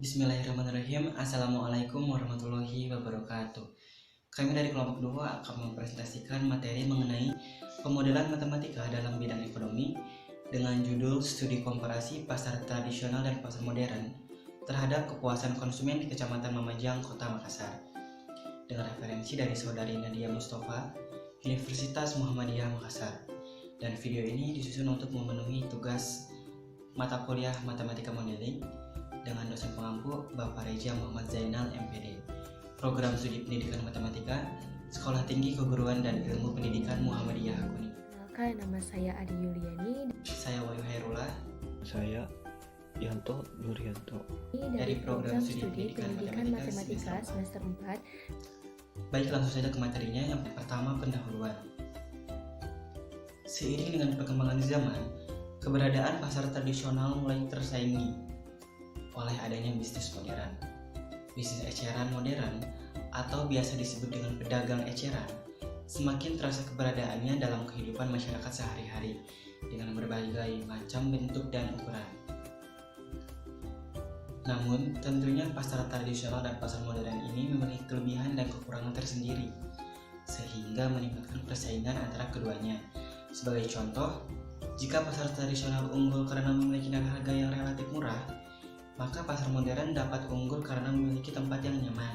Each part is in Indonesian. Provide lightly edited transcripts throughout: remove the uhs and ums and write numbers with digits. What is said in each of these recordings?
Bismillahirrahmanirrahim. Assalamualaikum warahmatullahi wabarakatuh. Kami dari kelompok 2 akan mempresentasikan materi mengenai pemodelan matematika dalam bidang ekonomi dengan judul Studi Komparasi Pasar Tradisional dan Pasar Modern terhadap kepuasan konsumen di Kecamatan Mamajang, Kota Makassar, dengan referensi dari Saudari Nadia Mustafa, Universitas Muhammadiyah Makassar. Dan video ini disusun untuk memenuhi tugas mata kuliah Matematika Modeling dengan dosen pengampu Bapak Reja Muhammad Zainal MPD, Program Studi Pendidikan Matematika, Sekolah Tinggi Keguruan dan Ilmu Pendidikan Muhammadiyah Kuning. Perkenalkan, nama saya Adi Yuliani. Saya Wahyu Hairullah. Saya Yanto Nuryanto. Dari Program Studi Pendidikan Matematika semester 4. Baik, langsung saja ke materinya. Yang pertama, pendahuluan. Seiring dengan perkembangan zaman, keberadaan pasar tradisional mulai tersaingi oleh adanya bisnis modern. Bisnis eceran modern atau biasa disebut dengan pedagang eceran semakin terasa keberadaannya dalam kehidupan masyarakat sehari-hari dengan berbagai macam bentuk dan ukuran. Namun, tentunya pasar tradisional dan pasar modern ini memiliki kelebihan dan kekurangan tersendiri, sehingga meningkatkan persaingan antara keduanya. Sebagai contoh, jika pasar tradisional unggul karena memiliki harga yang relatif murah, maka pasar modern dapat unggul karena memiliki tempat yang nyaman.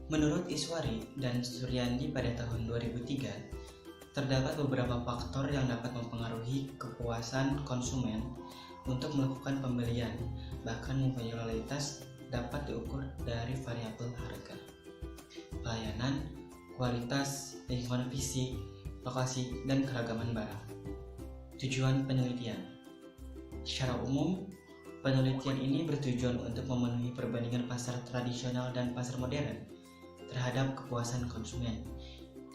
Menurut Iswari dan Suryandi pada tahun 2003, terdapat beberapa faktor yang dapat mempengaruhi kepuasan konsumen untuk melakukan pembelian, bahkan mempunyai loyalitas dapat diukur dari variabel harga, pelayanan, kualitas, lingkungan fisik, lokasi, dan keragaman barang. Tujuan penelitian. Secara umum, penelitian ini bertujuan untuk memenuhi perbandingan pasar tradisional dan pasar modern terhadap kepuasan konsumen.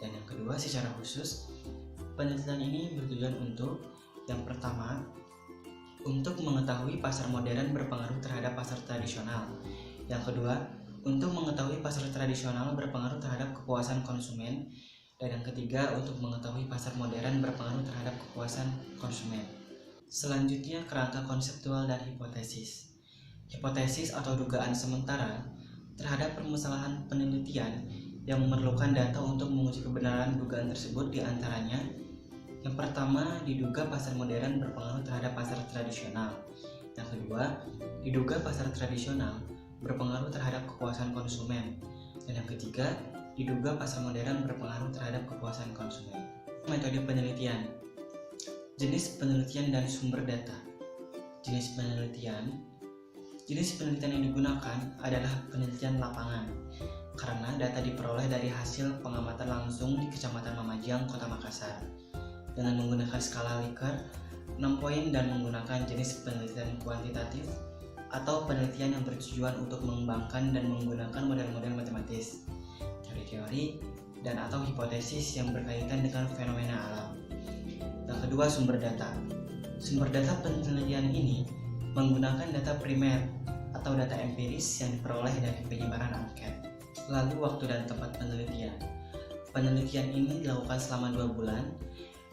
Dan yang kedua, secara khusus, penelitian ini bertujuan untuk yang pertama, untuk mengetahui pasar modern berpengaruh terhadap pasar tradisional. Yang kedua, untuk mengetahui pasar tradisional berpengaruh terhadap kepuasan konsumen. Dan yang ketiga, untuk mengetahui pasar modern berpengaruh terhadap kepuasan konsumen. Selanjutnya, kerangka konseptual dan hipotesis. Hipotesis atau dugaan sementara terhadap permasalahan penelitian yang memerlukan data untuk menguji kebenaran dugaan tersebut, di antaranya yang pertama, diduga pasar modern berpengaruh terhadap pasar tradisional. Yang kedua, diduga pasar tradisional berpengaruh terhadap kepuasan konsumen. Dan yang ketiga, diduga pasar modern berpengaruh terhadap kepuasan konsumen. Metode penelitian. Jenis penelitian dan sumber data. Jenis penelitian yang digunakan adalah penelitian lapangan, karena data diperoleh dari hasil pengamatan langsung di Kecamatan Mamajang, Kota Makassar, dengan menggunakan skala Likert 6 poin dan menggunakan jenis penelitian kuantitatif atau penelitian yang bertujuan untuk mengembangkan dan menggunakan model-model matematis, teori-teori, dan atau hipotesis yang berkaitan dengan fenomena alam. Yang kedua, sumber data. Sumber data penelitian ini menggunakan data primer atau data empiris yang diperoleh dari penyebaran angket. Lalu, waktu dan tempat penelitian. Penelitian ini dilakukan selama 2 bulan,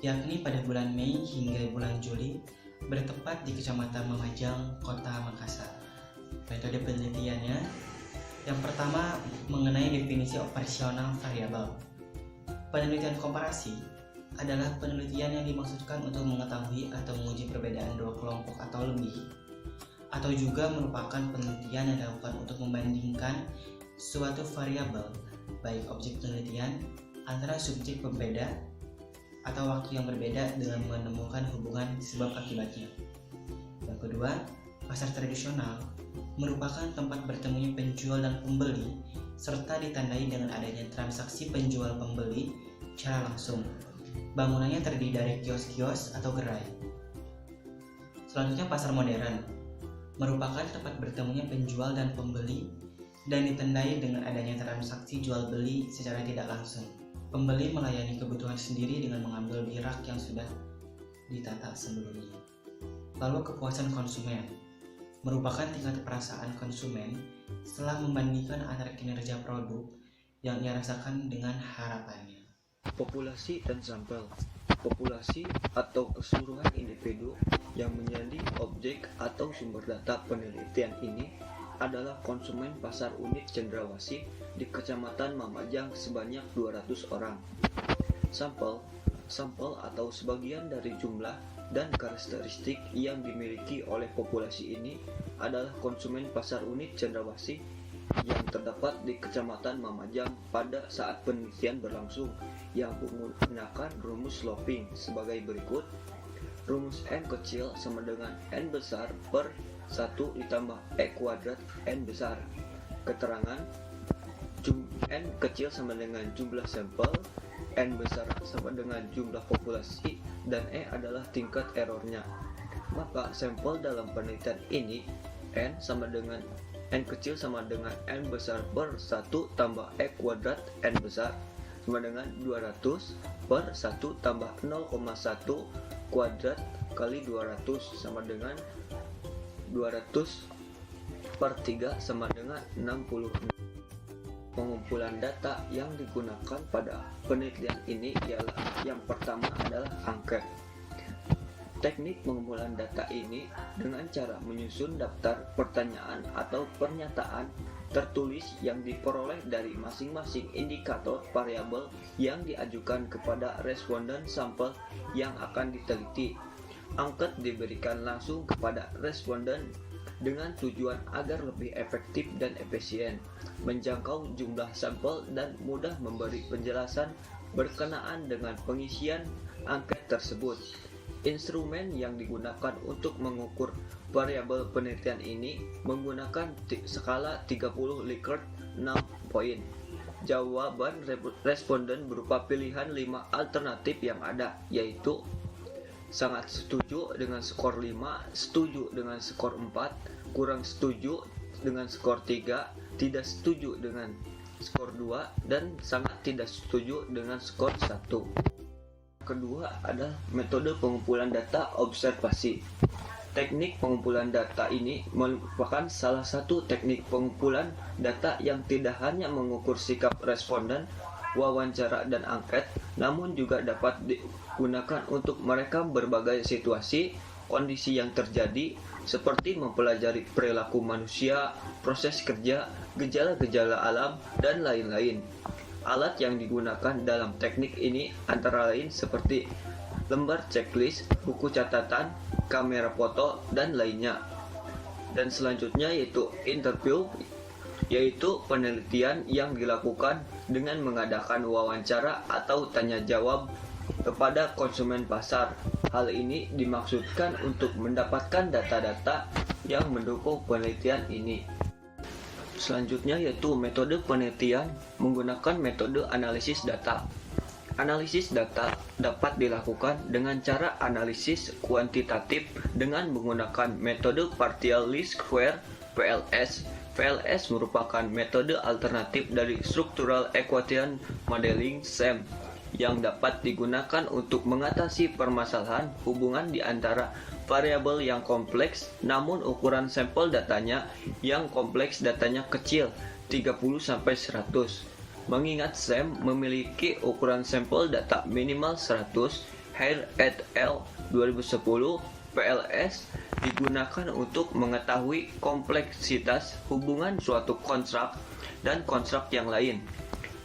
yakni pada bulan Mei hingga bulan Juli, bertempat di Kecamatan Mamajang, Kota Makassar. Metode penelitiannya, yang pertama mengenai definisi operasional variabel. Penelitian komparasi adalah penelitian yang dimaksudkan untuk mengetahui atau menguji perbedaan dua kelompok atau lebih, atau juga merupakan penelitian yang dilakukan untuk membandingkan suatu variabel, baik objek penelitian, antara subjek berbeda atau waktu yang berbeda dengan menemukan hubungan sebab akibatnya. Yang kedua, pasar tradisional merupakan tempat bertemunya penjual dan pembeli serta ditandai dengan adanya transaksi penjual pembeli secara langsung. Bangunannya terdiri dari kios-kios atau gerai. Selanjutnya, pasar modern merupakan tempat bertemunya penjual dan pembeli dan ditandai dengan adanya transaksi jual beli secara tidak langsung. Pembeli melayani kebutuhan sendiri dengan mengambil di rak yang sudah ditata sebelumnya. Lalu, kepuasan konsumen merupakan tingkat perasaan konsumen setelah membandingkan antara kinerja produk yang ia rasakan dengan harapannya. Populasi dan sampel. Populasi atau keseluruhan individu yang menjadi objek atau sumber data penelitian ini adalah konsumen pasar unit Cendrawasih di Kecamatan Mamajang sebanyak 200 orang. Sampel atau sebagian dari jumlah dan karakteristik yang dimiliki oleh populasi ini adalah konsumen pasar unit Cendrawasih yang terdapat di Kecamatan Mamajang pada saat penelitian berlangsung, yang menggunakan rumus sloping sebagai berikut. Rumus N kecil sama dengan N besar per 1 ditambah E kuadrat N besar. Keterangan N kecil sama dengan jumlah sampel, N besar sama dengan jumlah populasi, dan E adalah tingkat errornya. Maka sampel dalam penelitian ini N kecil sama dengan N besar per 1 tambah E kuadrat N besar sama dengan 200 per 1 tambah 0,1 kuadrat kali 200 sama dengan 200 per 3 sama dengan 60. Pengumpulan data yang digunakan pada penelitian ini ialah yang pertama adalah angket. Teknik pengumpulan data ini dengan cara menyusun daftar pertanyaan atau pernyataan tertulis yang diperoleh dari masing-masing indikator variabel yang diajukan kepada responden sampel yang akan diteliti. Angket diberikan langsung kepada responden dengan tujuan agar lebih efektif dan efisien menjangkau jumlah sampel dan mudah memberi penjelasan berkenaan dengan pengisian angket tersebut. Instrumen yang digunakan untuk mengukur variabel penelitian ini menggunakan skala 30 Likert 6 poin. Jawaban responden berupa pilihan 5 alternatif yang ada, yaitu sangat setuju dengan skor 5, setuju dengan skor 4, kurang setuju dengan skor 3, tidak setuju dengan skor 2, dan sangat tidak setuju dengan skor 1. Kedua adalah metode pengumpulan data observasi. Teknik pengumpulan data ini merupakan salah satu teknik pengumpulan data yang tidak hanya mengukur sikap responden, wawancara, dan angket, namun juga dapat digunakan untuk merekam berbagai situasi, kondisi yang terjadi, seperti mempelajari perilaku manusia, proses kerja, gejala-gejala alam, dan lain-lain. Alat yang digunakan dalam teknik ini antara lain seperti lembar checklist, buku catatan, kamera foto, dan lainnya. Dan selanjutnya yaitu interview, yaitu penelitian yang dilakukan dengan mengadakan wawancara atau tanya jawab kepada konsumen pasar. Hal ini dimaksudkan untuk mendapatkan data-data yang mendukung penelitian ini. Selanjutnya yaitu metode penelitian menggunakan metode analisis data. Analisis data dapat dilakukan dengan cara analisis kuantitatif dengan menggunakan metode partial least square (PLS). PLS merupakan metode alternatif dari Structural Equation Modeling (SEM) yang dapat digunakan untuk mengatasi permasalahan hubungan di antara variabel yang kompleks namun ukuran sampel datanya yang kompleks datanya kecil 30-100. Mengingat SEM memiliki ukuran sampel data minimal 100, Hare et al. 2010, PLS digunakan untuk mengetahui kompleksitas hubungan suatu konstruk dan konstruk yang lain,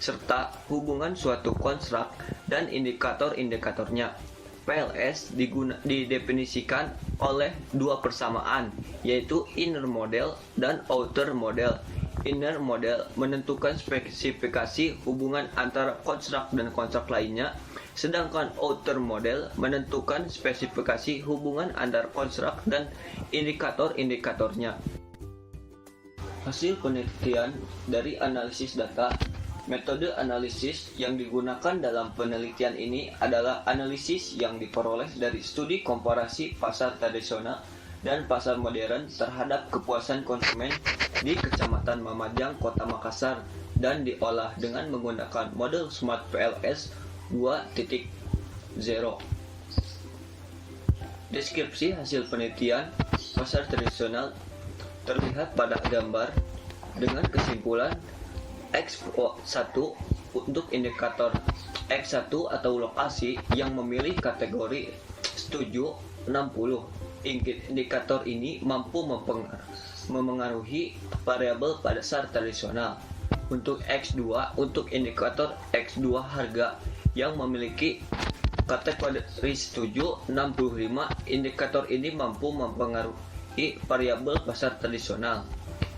serta hubungan suatu konstruk dan indikator-indikatornya. PLS didefinisikan oleh dua persamaan, yaitu inner model dan outer model. Inner model menentukan spesifikasi hubungan antara konstruk dan konstruk lainnya, sedangkan outer model menentukan spesifikasi hubungan antar konstruk dan indikator-indikatornya. Hasil penelitian dari analisis data. Metode analisis yang digunakan dalam penelitian ini adalah analisis yang diperoleh dari studi komparasi pasar tradisional dan pasar modern terhadap kepuasan konsumen di Kecamatan Mamajang, Kota Makassar, dan diolah dengan menggunakan model Smart PLS 2.0. Deskripsi hasil penelitian pasar tradisional terlihat pada gambar dengan kesimpulan X1 untuk indikator X1 atau lokasi yang memilih kategori setuju 60. Indikator ini mampu memengaruhi variabel pasar tradisional. Untuk X2, untuk indikator X2 harga yang memiliki kategori setuju 65, indikator ini mampu mempengaruhi variabel pasar tradisional.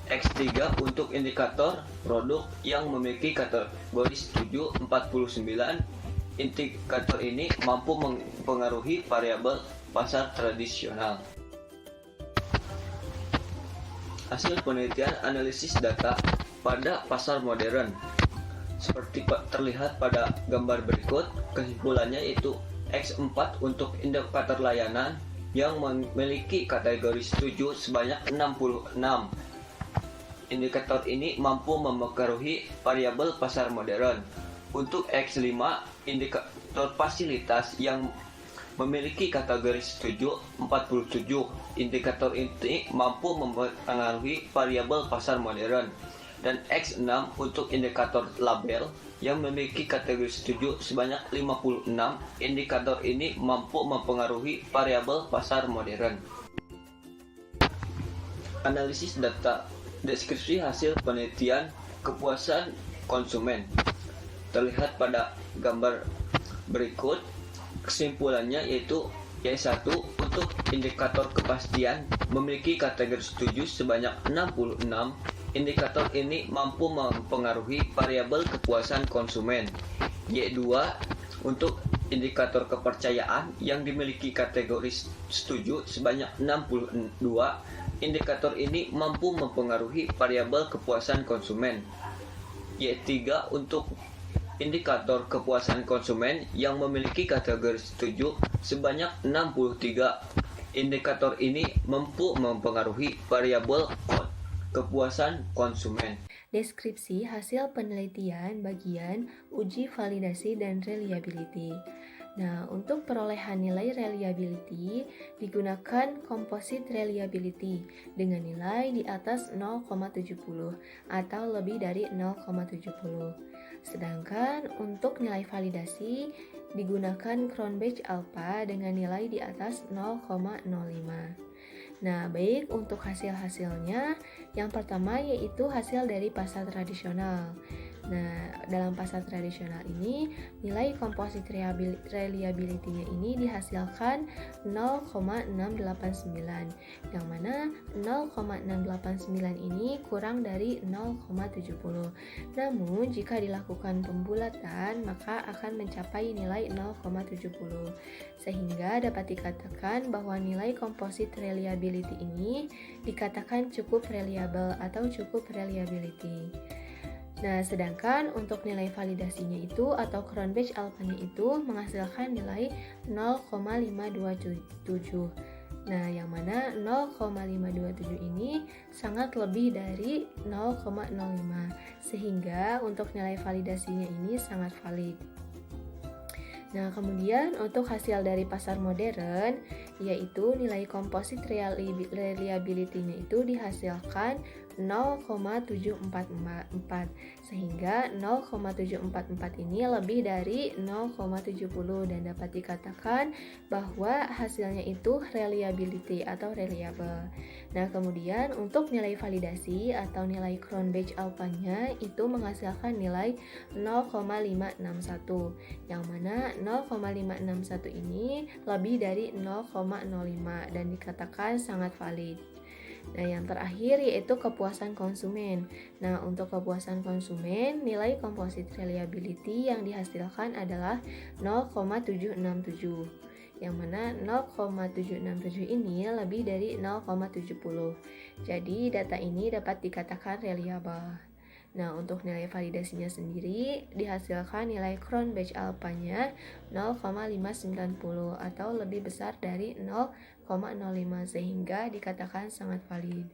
X3 untuk indikator produk yang memiliki kategori setuju 49, indikator ini mampu mempengaruhi variabel pasar tradisional. Hasil penelitian analisis data pada pasar modern. Seperti terlihat pada gambar berikut, kesimpulannya yaitu X4 untuk indikator layanan yang memiliki kategori setuju sebanyak 66. Indikator ini mampu mempengaruhi variabel pasar modern. Untuk X5, indikator fasilitas yang memiliki kategori setuju 47. Indikator ini mampu mempengaruhi variabel pasar modern. Dan X6 untuk indikator label yang memiliki kategori setuju sebanyak 56. Indikator ini mampu mempengaruhi variabel pasar modern. Analisis data. Deskripsi hasil penelitian kepuasan konsumen. Terlihat pada gambar berikut, kesimpulannya yaitu Y1 untuk indikator kepastian memiliki kategori setuju sebanyak 66. Indikator ini mampu mempengaruhi variabel kepuasan konsumen. Y2 untuk indikator kepercayaan yang dimiliki kategori setuju sebanyak 62. Indikator ini mampu mempengaruhi variabel kepuasan konsumen. Y3 untuk indikator kepuasan konsumen yang memiliki kategori setuju sebanyak 63. Indikator ini mampu mempengaruhi variabel kepuasan konsumen. Deskripsi hasil penelitian bagian uji validasi dan reliability. Nah, untuk perolehan nilai reliability digunakan composite reliability dengan nilai di atas 0,70 atau lebih dari 0,70. Sedangkan untuk nilai validasi digunakan Cronbach alpha dengan nilai di atas 0,05. Nah, baik untuk hasil-hasilnya, yang pertama yaitu hasil dari pasar tradisional. Nah, dalam pasar tradisional ini, nilai composite reliability-nya ini dihasilkan 0,689, yang mana 0,689 ini kurang dari 0,70. Namun, jika dilakukan pembulatan, maka akan mencapai nilai 0,70. Sehingga dapat dikatakan bahwa nilai composite reliability ini dikatakan cukup reliable atau cukup reliability. Nah, sedangkan untuk nilai validasinya itu atau Cronbach alpha-nya itu menghasilkan nilai 0,527. Nah, yang mana 0,527 ini sangat lebih dari 0,05, sehingga untuk nilai validasinya ini sangat valid. Nah, kemudian untuk hasil dari pasar modern, yaitu nilai composite reliability-nya itu dihasilkan 0,744, sehingga 0,744 ini lebih dari 0,70 dan dapat dikatakan bahwa hasilnya itu reliability atau reliable. Nah, kemudian untuk nilai validasi atau nilai Cronbach alpha-nya itu menghasilkan nilai 0,561, yang mana 0,561 ini lebih dari 0,05 dan dikatakan sangat valid. Nah, yang terakhir yaitu kepuasan konsumen. Nah, untuk kepuasan konsumen, nilai composite reliability yang dihasilkan adalah 0,767, yang mana 0,767 ini lebih dari 0,70. Jadi, data ini dapat dikatakan reliable. Nah, untuk nilai validasinya sendiri dihasilkan nilai Cronbach alpha-nya 0,590 atau lebih besar dari 0,05 sehingga dikatakan sangat valid.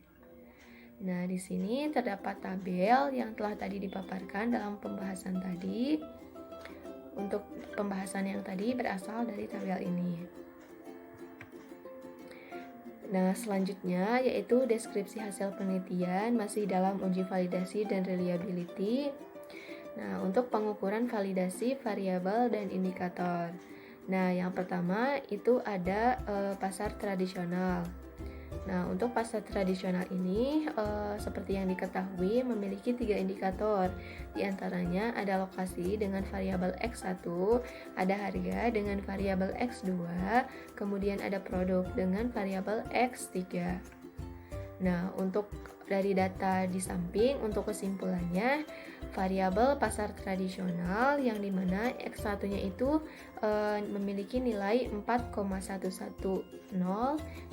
Nah, di sini terdapat tabel yang telah tadi dipaparkan dalam pembahasan tadi. Untuk pembahasan yang tadi berasal dari tabel ini. Nah, selanjutnya yaitu deskripsi hasil penelitian masih dalam uji validasi dan reliability. Nah, untuk pengukuran validasi variabel dan indikator. Nah, yang pertama itu ada pasar tradisional. Nah, untuk pasar tradisional ini seperti yang diketahui memiliki 3 indikator. Di antaranya ada lokasi dengan variabel X1, ada harga dengan variabel X2, kemudian ada produk dengan variabel X3. Nah, untuk dari data di samping, untuk kesimpulannya, variabel pasar tradisional yang dimana X1-nya itu memiliki nilai 4,110,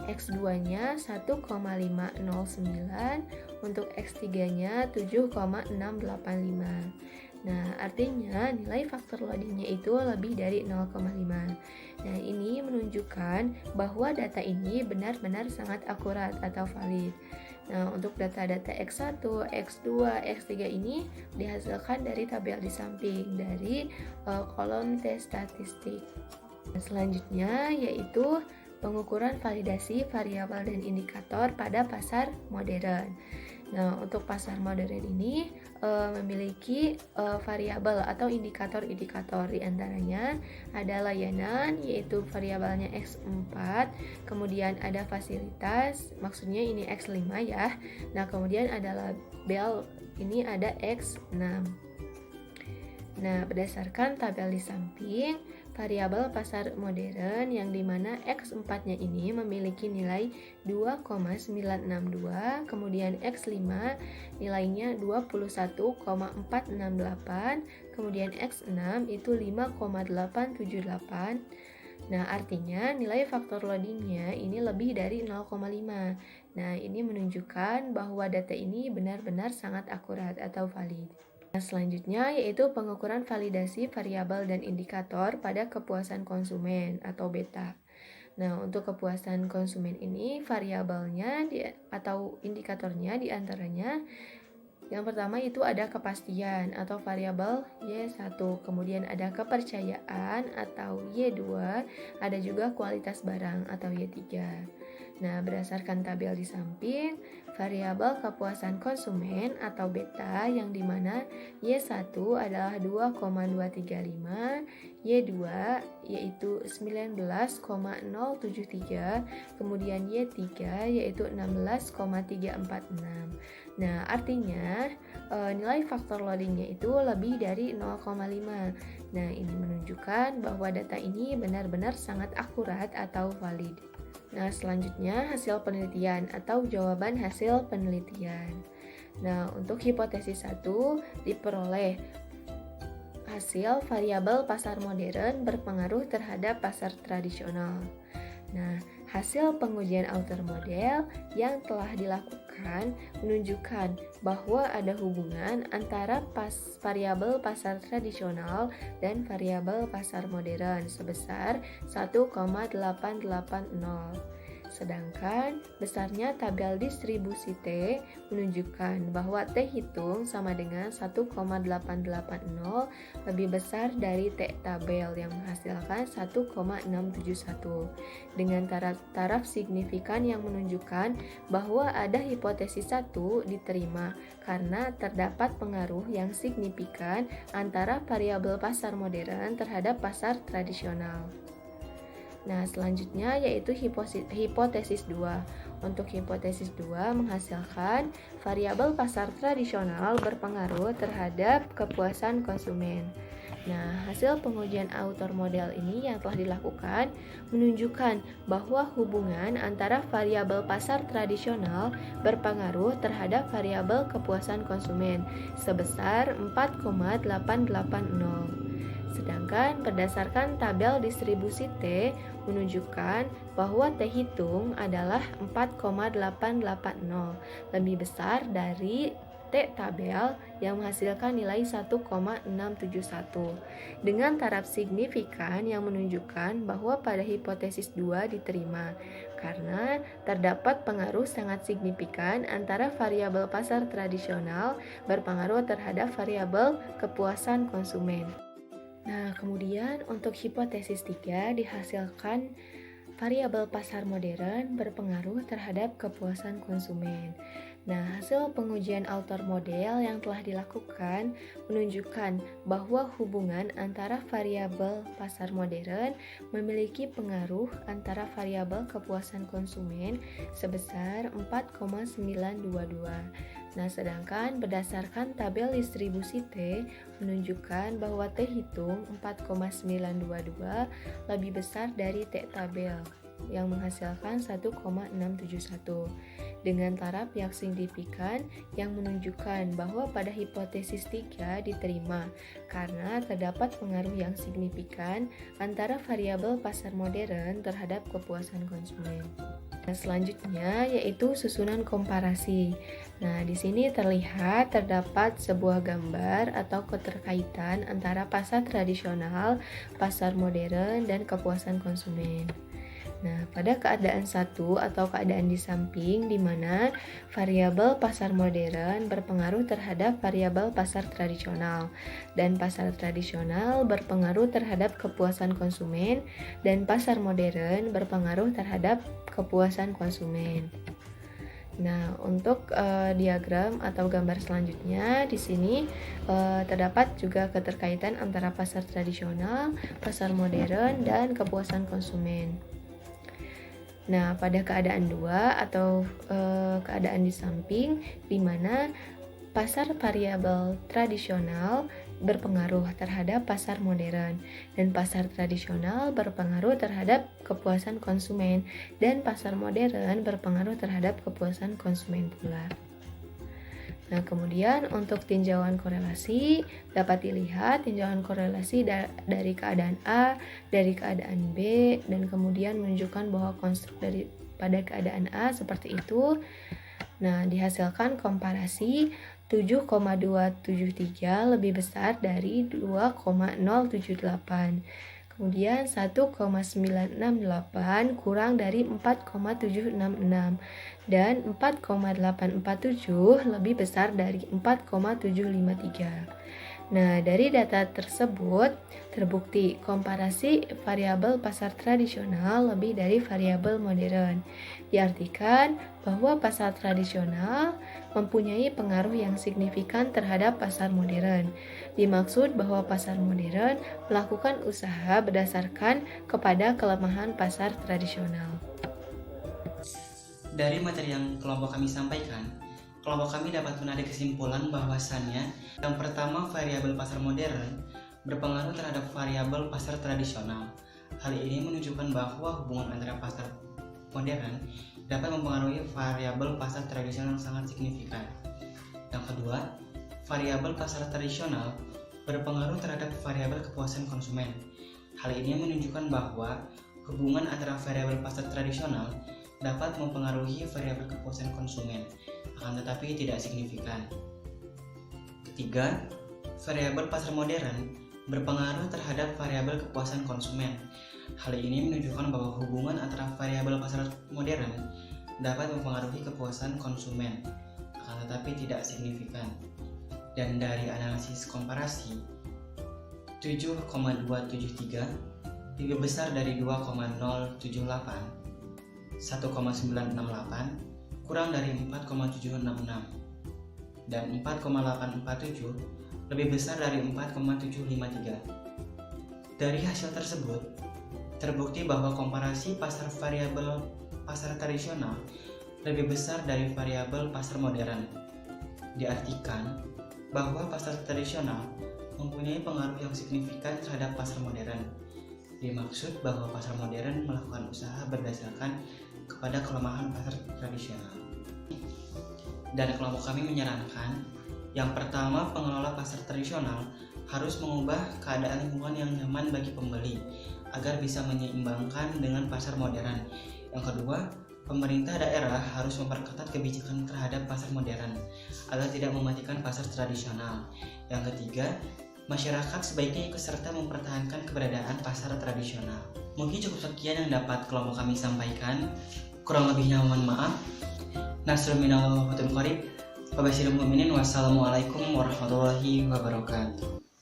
X2-nya 1,509, untuk X3-nya 7,685. Nah, artinya nilai faktor loadingnya itu lebih dari 0,5. Nah, ini menunjukkan bahwa data ini benar-benar sangat akurat atau valid. Nah, untuk data-data X1, X2, X3 ini dihasilkan dari tabel di samping dari kolom T statistik. Nah, selanjutnya yaitu pengukuran validasi variabel dan indikator pada pasar modern. Nah, untuk pasar modern ini memiliki variabel atau indikator-indikator, di antaranya ada layanan yaitu variabelnya X4, kemudian ada fasilitas, maksudnya ini X5 ya. Nah, kemudian ada label, ini ada X6. Nah, berdasarkan tabel di samping, variabel pasar modern yang dimana X4-nya ini memiliki nilai 2,962, kemudian X5 nilainya 21,468, kemudian X6 itu 5,878. Nah, artinya nilai faktor loadingnya ini lebih dari 0,5. Nah, ini menunjukkan bahwa data ini benar-benar sangat akurat atau valid. Nah, selanjutnya yaitu pengukuran validasi variabel dan indikator pada kepuasan konsumen atau beta. Nah, untuk kepuasan konsumen ini variabelnya atau indikatornya diantaranya yang pertama itu ada kepastian atau variabel Y1, kemudian ada kepercayaan atau Y2, ada juga kualitas barang atau Y3. Nah, berdasarkan tabel di samping, variabel kepuasan konsumen atau beta yang dimana Y1 adalah 2,235, Y2 yaitu 19,073, kemudian Y3 yaitu 16,346. Nah, artinya nilai faktor loadingnya itu lebih dari 0,5. Nah, ini menunjukkan bahwa data ini benar-benar sangat akurat atau valid. Nah, selanjutnya hasil penelitian atau jawaban hasil penelitian. Nah, untuk hipotesis 1 diperoleh hasil variabel pasar modern berpengaruh terhadap pasar tradisional. Nah, hasil pengujian outer model yang telah dilakukan menunjukkan bahwa ada hubungan antara variabel pasar tradisional dan variabel pasar modern sebesar 1,880. Sedangkan besarnya tabel distribusi T menunjukkan bahwa T hitung sama dengan 1,880 lebih besar dari T tabel yang menghasilkan 1,671 dengan taraf signifikan yang menunjukkan bahwa ada hipotesis 1 diterima karena terdapat pengaruh yang signifikan antara variabel pasar modern terhadap pasar tradisional. Nah, selanjutnya yaitu hipotesis 2. Untuk hipotesis 2 menghasilkan variabel pasar tradisional berpengaruh terhadap kepuasan konsumen. Nah, hasil pengujian outer model ini yang telah dilakukan menunjukkan bahwa hubungan antara variabel pasar tradisional berpengaruh terhadap variabel kepuasan konsumen sebesar 4,880. Sedangkan berdasarkan tabel distribusi T menunjukkan bahwa T hitung adalah 4,880, lebih besar dari T tabel yang menghasilkan nilai 1,671 dengan taraf signifikan yang menunjukkan bahwa pada hipotesis 2 diterima karena terdapat pengaruh sangat signifikan antara variabel pasar tradisional berpengaruh terhadap variabel kepuasan konsumen. Nah, kemudian untuk hipotesis 3 dihasilkan variabel pasar modern berpengaruh terhadap kepuasan konsumen. Nah, hasil pengujian author model yang telah dilakukan menunjukkan bahwa hubungan antara variabel pasar modern memiliki pengaruh antara variabel kepuasan konsumen sebesar 4,922. Nah, sedangkan berdasarkan tabel distribusi T menunjukkan bahwa T hitung 4,922 lebih besar dari T tabel yang menghasilkan 1,671 dengan taraf yang signifikan yang menunjukkan bahwa pada hipotesis 3 diterima karena terdapat pengaruh yang signifikan antara variabel pasar modern terhadap kepuasan konsumen. Nah, selanjutnya yaitu susunan komparasi. Nah, di sini terlihat terdapat sebuah gambar atau keterkaitan antara pasar tradisional, pasar modern, dan kepuasan konsumen. Nah, pada keadaan satu atau keadaan di samping di mana variabel pasar modern berpengaruh terhadap variabel pasar tradisional dan pasar tradisional berpengaruh terhadap kepuasan konsumen dan pasar modern berpengaruh terhadap kepuasan konsumen. Nah, untuk diagram atau gambar selanjutnya di sini terdapat juga keterkaitan antara pasar tradisional, pasar modern, dan kepuasan konsumen. Nah, pada keadaan 2 atau keadaan di samping di mana pasar variabel tradisional berpengaruh terhadap pasar modern dan pasar tradisional berpengaruh terhadap kepuasan konsumen dan pasar modern berpengaruh terhadap kepuasan konsumen pula. Nah, kemudian untuk tinjauan korelasi dapat dilihat tinjauan korelasi dari keadaan A, dari keadaan B, dan kemudian menunjukkan bahwa konstruk pada keadaan A seperti itu. Nah, dihasilkan komparasi 7,273 lebih besar dari 2,078. Kemudian 1,968 kurang dari 4,766 dan 4,847 lebih besar dari 4,753. Nah, dari data tersebut terbukti komparasi variabel pasar tradisional lebih dari variabel modern. Diartikan bahwa pasar tradisional mempunyai pengaruh yang signifikan terhadap pasar modern. Dimaksud bahwa pasar modern melakukan usaha berdasarkan kepada kelemahan pasar tradisional. Dari materi yang kelompok kami sampaikan, kelompok kami dapat menarik kesimpulan bahwasannya yang pertama, variabel pasar modern berpengaruh terhadap variabel pasar tradisional. Hal ini menunjukkan bahwa hubungan antara pasar modern dapat mempengaruhi variabel pasar tradisional yang sangat signifikan. Yang kedua, variabel pasar tradisional berpengaruh terhadap variabel kepuasan konsumen. Hal ini menunjukkan bahwa hubungan antara variabel pasar tradisional dapat mempengaruhi variabel kepuasan konsumen, akan tetapi tidak signifikan. Ketiga, variabel pasar modern berpengaruh terhadap variabel kepuasan konsumen. Hal ini menunjukkan bahwa hubungan antara variabel pasar modern dapat mempengaruhi kepuasan konsumen, akan tetapi tidak signifikan. Dan dari analisis komparasi, 7,273 lebih besar dari 2,078, 1,968 kurang dari 4,766, dan 4,847 lebih besar dari 4,753. Dari hasil tersebut, terbukti bahwa komparasi pasar variabel pasar tradisional lebih besar dari variabel pasar modern. Diartikan bahwa pasar tradisional mempunyai pengaruh yang signifikan terhadap pasar modern. Dimaksud bahwa pasar modern melakukan usaha berdasarkan kepada kelemahan pasar tradisional. Dan kelompok kami menyarankan, yang pertama, pengelola pasar tradisional harus mengubah keadaan lingkungan yang nyaman bagi pembeli agar bisa menyeimbangkan dengan pasar modern. Yang kedua, pemerintah daerah harus memperketat kebijakan terhadap pasar modern agar tidak mematikan pasar tradisional. Yang ketiga, masyarakat sebaiknya ikut serta mempertahankan keberadaan pasar tradisional. Mungkin cukup sekian yang dapat kelompok kami sampaikan. Kurang lebihnya mohon maaf. Nasrul minallah wa fatul qarib. Wabasyirul mu'minin. Wassalamualaikum warahmatullahi wabarakatuh.